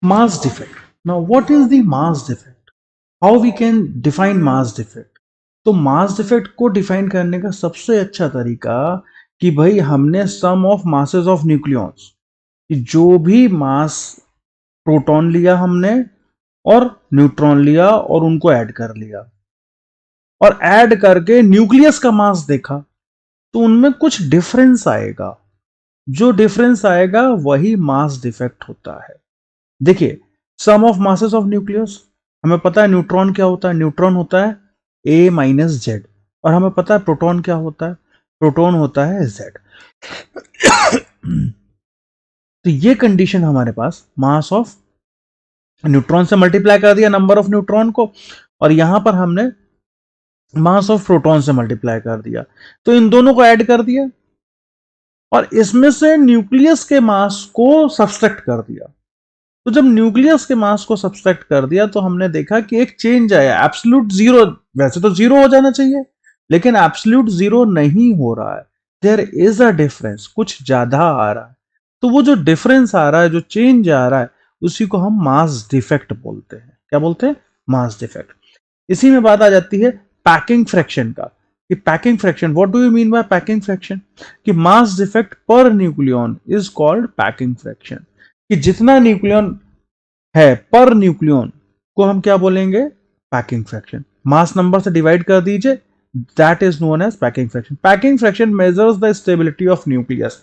Mass defect. Now, what is the mass defect? How we can define mass defect? तो mass defect को define करने का सबसे अच्छा तरीका कि भाई हमने सम ऑफ मासेस ऑफ न्यूक्लियॉन्स, जो भी मास प्रोटॉन लिया हमने और न्यूट्रॉन लिया और उनको ऐड कर लिया और ऐड करके न्यूक्लियस का मास देखा तो उनमें कुछ डिफरेंस आएगा। जो डिफरेंस आएगा वही मास डिफेक्ट होता है। देखिए, सम ऑफ मासेस ऑफ न्यूक्लियस, हमें पता है न्यूट्रॉन क्या होता है, न्यूट्रॉन होता है a माइनस जेड, और हमें पता है प्रोटॉन क्या होता है, प्रोटॉन होता है z। तो ये कंडीशन हमारे पास मास ऑफ न्यूट्रॉन से मल्टीप्लाई कर दिया नंबर ऑफ न्यूट्रॉन को, और यहां पर हमने मास ऑफ प्रोटॉन से मल्टीप्लाई कर दिया, तो इन दोनों को ऐड कर दिया और इसमें से न्यूक्लियस के मास को सब्सट्रैक्ट कर दिया। तो जब न्यूक्लियस के मास को सब्सट्रैक्ट कर दिया तो हमने देखा कि एक चेंज आया, एब्सोल्यूट जीरो। वैसे तो जीरो हो जाना चाहिए, लेकिन एब्सोल्यूट जीरो नहीं हो रहा है, देयर इज अ डिफरेंस, कुछ ज्यादा आ रहा है। तो वो जो डिफरेंस आ रहा है, जो चेंज आ रहा है, उसी को हम मास डिफेक्ट बोलते हैं। क्या बोलते हैं? Mass defect. इसी में बात आ जाती है पैकिंग फ्रैक्शन का, कि packing fraction, what do you mean by packing fraction? कि mass defect per nucleon is called packing fraction. कि जितना न्यूक्लियन है पर न्यूक्लियन को हम क्या बोलेंगे? Packing fraction. मास नंबर से डिवाइड कर दीजिए, that is known as packing fraction. Packing fraction measures the stability of nucleus.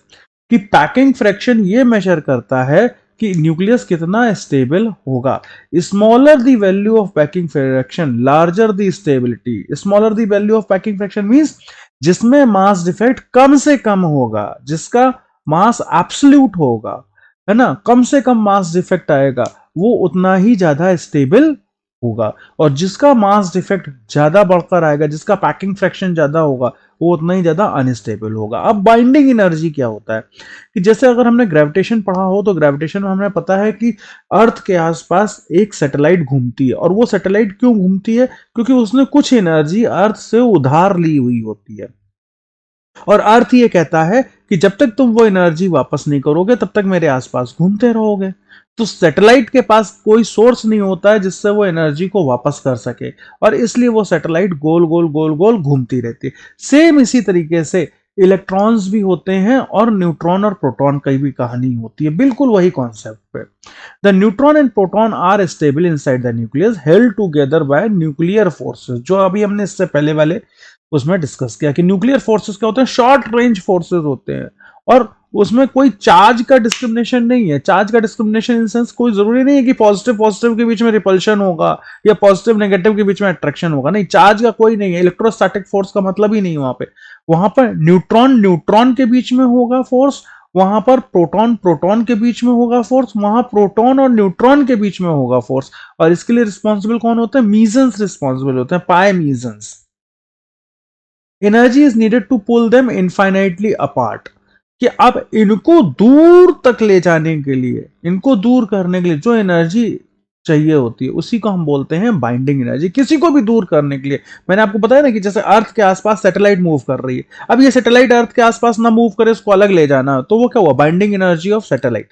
कि पैकिंग फ्रैक्शन ये मेजर करता है कि न्यूक्लियस कितना स्टेबल होगा। Smaller the value of packing fraction, larger the stability. Smaller the value of packing fraction means जिसमें mass defect कम से कम होगा, जिसका मास एब्सोल्यूट होगा, है ना, कम से कम मास डिफेक्ट आएगा, वो उतना ही ज्यादा स्टेबल होगा। और जिसका मास डिफेक्ट ज्यादा बढ़कर आएगा, जिसका पैकिंग फ्रैक्शन ज्यादा होगा, वो उतना ही ज्यादा अनस्टेबल होगा। अब बाइंडिंग एनर्जी क्या होता है? कि जैसे अगर हमने ग्रेविटेशन पढ़ा हो तो ग्रेविटेशन में हमें पता है कि अर्थ के आसपास एक सैटेलाइट घूमती है। और वो सैटेलाइट क्यों घूमती है? क्योंकि उसने कुछ एनर्जी अर्थ से उधार ली हुई होती है, और अर्थ ये कहता है कि जब तक तुम वो एनर्जी वापस नहीं करोगे तब तक मेरे आसपास घूमते रहोगे। तो सैटेलाइट के पास कोई सोर्स नहीं होता है जिससे वो एनर्जी को वापस कर सके, और इसलिए वो सैटेलाइट गोल गोल गोल गोल घूमती रहती है। सेम इसी तरीके से इलेक्ट्रॉन्स भी होते हैं और न्यूट्रॉन और प्रोटॉन की भी कहानी होती है, बिल्कुल वही कॉन्सेप्ट पे। The neutron and proton are stable inside the nucleus, held together by nuclear forces. जो अभी हमने इससे पहले वाले उसमें डिस्कस किया कि न्यूक्लियर फोर्सेस क्या होते हैं? शॉर्ट रेंज फोर्सेस होते हैं, और उसमें कोई चार्ज का डिस्क्रिमिनेशन नहीं है। चार्ज का डिस्क्रिमिनेशन इन सेंस कोई जरूरी नहीं है कि पॉजिटिव पॉजिटिव के बीच में रिपल्शन होगा या पॉजिटिव नेगेटिव के बीच में अट्रैक्शन होगा। नहीं, चार्ज का कोई नहीं है। इलेक्ट्रोस्टैटिक फोर्स का मतलब ही नहीं है वहां पे। वहां पर न्यूट्रॉन न्यूट्रॉन के बीच में होगा फोर्स, वहां पर प्रोटॉन प्रोटॉन के बीच में होगा फोर्स, वहां प्रोटॉन और न्यूट्रॉन के बीच में होगा फोर्स। और इसके लिए रिस्पॉन्सिबल कौन होते हैं? मीजन्स रिस्पॉन्सिबल होते हैं, pi mesons. Energy is needed to pull them infinitely apart. कि अब इनको दूर तक ले जाने के लिए, इनको दूर करने के लिए जो एनर्जी चाहिए होती है उसी को हम बोलते हैं बाइंडिंग एनर्जी। किसी को भी दूर करने के लिए, मैंने आपको बताया ना कि जैसे अर्थ के आसपास सैटेलाइट मूव कर रही है, अब ये सैटेलाइट अर्थ के आसपास ना मूव करे, उसको अलग ले जाना, तो वो क्या हुआ? बाइंडिंग एनर्जी ऑफ सैटेलाइट,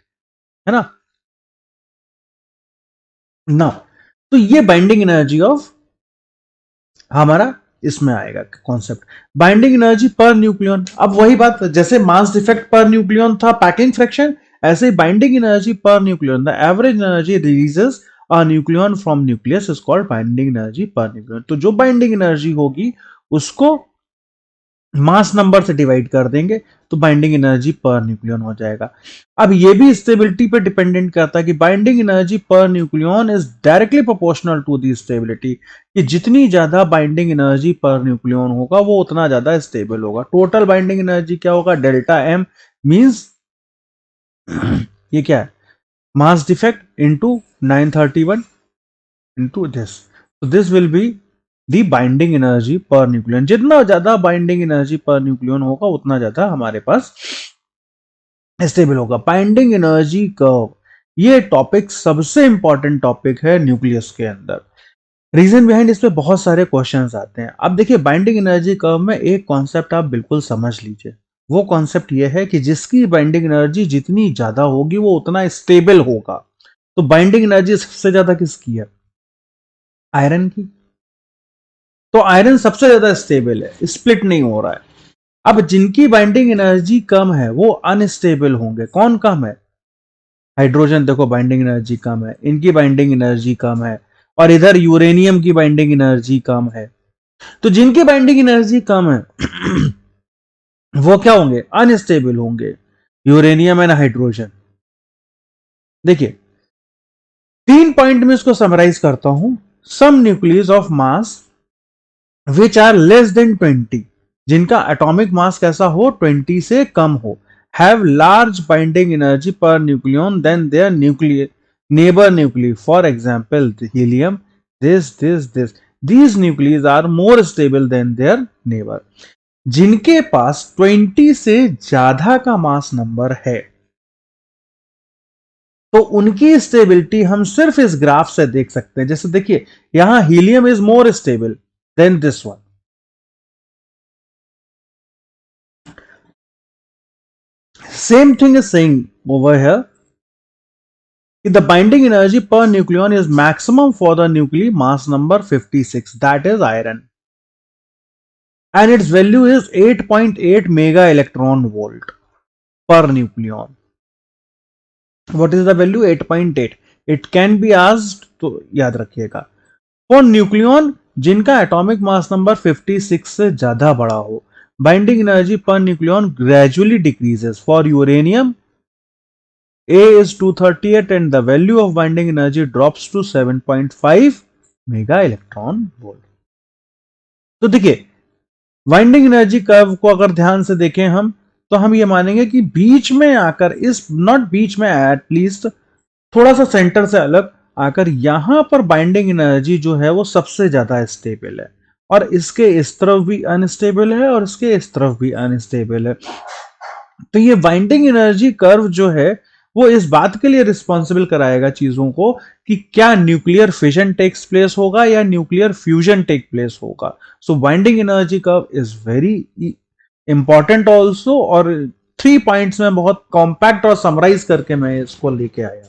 है ना। ना, तो ये बाइंडिंग एनर्जी ऑफ हमारा इसमें आएगा concept, binding energy per nucleon. अब वही बात, जैसे मास डिफेक्ट पर न्यूक्लियन था पैकिंग फ्रैक्शन, ऐसे ही binding energy per nucleon, the average energy releases a nucleon from nucleus is called binding energy per nucleon. तो जो बाइंडिंग एनर्जी होगी उसको मास नंबर से डिवाइड कर देंगे तो बाइंडिंग एनर्जी पर न्यूक्लियन हो जाएगा। अब ये भी स्टेबिलिटी पे डिपेंडेंट करता है कि binding energy per nucleon is directly proportional to the stability. कि जितनी ज्यादा बाइंडिंग एनर्जी पर न्यूक्लियन होगा वो उतना ज्यादा स्टेबल होगा। टोटल बाइंडिंग एनर्जी क्या होगा? डेल्टा एम मींस ये क्या है? Mass defect into 931 into this, तो this will be the binding energy per nucleon. जितना ज्यादा बाइंडिंग एनर्जी पर न्यूक्लियन होगा उतना ज्यादा हमारे पास स्टेबल होगा। बाइंडिंग एनर्जी कर्व, ये टॉपिक सबसे इंपॉर्टेंट टॉपिक है न्यूक्लियस के अंदर। रीजन बिहाइंड इस पे बहुत सारे क्वेश्चंस आते हैं। अब देखिए, बाइंडिंग एनर्जी कर्व में एक कॉन्सेप्ट आप बिल्कुल समझ लीजिए। वो कॉन्सेप्ट ये है कि जिसकी बाइंडिंग एनर्जी जितनी ज्यादा होगी वो उतना स्टेबल होगा। तो बाइंडिंग एनर्जी सबसे ज्यादा किसकी है? आयरन की। तो आयरन सबसे ज्यादा स्टेबल है, स्प्लिट नहीं हो रहा है। अब जिनकी बाइंडिंग एनर्जी कम है वो अनस्टेबल होंगे। कौन कम है? हाइड्रोजन, देखो बाइंडिंग एनर्जी कम है, इनकी बाइंडिंग एनर्जी कम है, और इधर यूरेनियम की बाइंडिंग एनर्जी कम है। तो जिनकी बाइंडिंग एनर्जी कम है वो क्या होंगे? अनस्टेबल होंगे, यूरेनियम एंड हाइड्रोजन। देखिए 3 पॉइंट में इसको समराइज करता हूं। Some nucleus of mass which are less than 20, जिनका एटॉमिक मास कैसा हो? 20 से कम हो, have large binding energy per nucleon than their nuclear neighbor nuclei. For example, the helium, this. These nuclei are more stable than their neighbor. जिनके पास 20 से ज्यादा का mass number है तो उनकी स्टेबिलिटी हम सिर्फ इस ग्राफ से देख सकते हैं। जैसे देखिए यहां helium is more stable then this one. Same thing is saying over here. The binding energy per nucleon is maximum for the nuclei mass number 56, that is iron, and its value is 8.8 mega electron volt per nucleon. What is the value? 8.8. It can be asked, तो याद रखिएगा। For nucleon जिनका atomic mass number 56 से ज्यादा बड़ा हो, binding energy per nucleon gradually decreases. For uranium A is 238 and the value of binding energy drops to 7.5 mega electron volt. तो देखिए बाइंडिंग एनर्जी कर्व को अगर ध्यान से देखें हम, तो हम ये मानेंगे कि बीच में आकर, इस नॉट बीच में, एटलीस्ट थोड़ा सा सेंटर से अलग आकर यहां पर बाइंडिंग एनर्जी जो है वो सबसे ज्यादा स्टेबल है, और इसके इस तरफ भी अनस्टेबल है और इसके इस तरफ भी अनस्टेबल है। तो ये बाइंडिंग एनर्जी कर्व जो है वो इस बात के लिए रिस्पॉन्सिबल कराएगा चीजों को कि क्या न्यूक्लियर फिजन टेक्स प्लेस होगा या न्यूक्लियर फ्यूजन टेक प्लेस होगा। So binding energy curve is very important also, और 3 पॉइंट्स में बहुत कॉम्पैक्ट और समराइज करके मैं इसको लेके आया।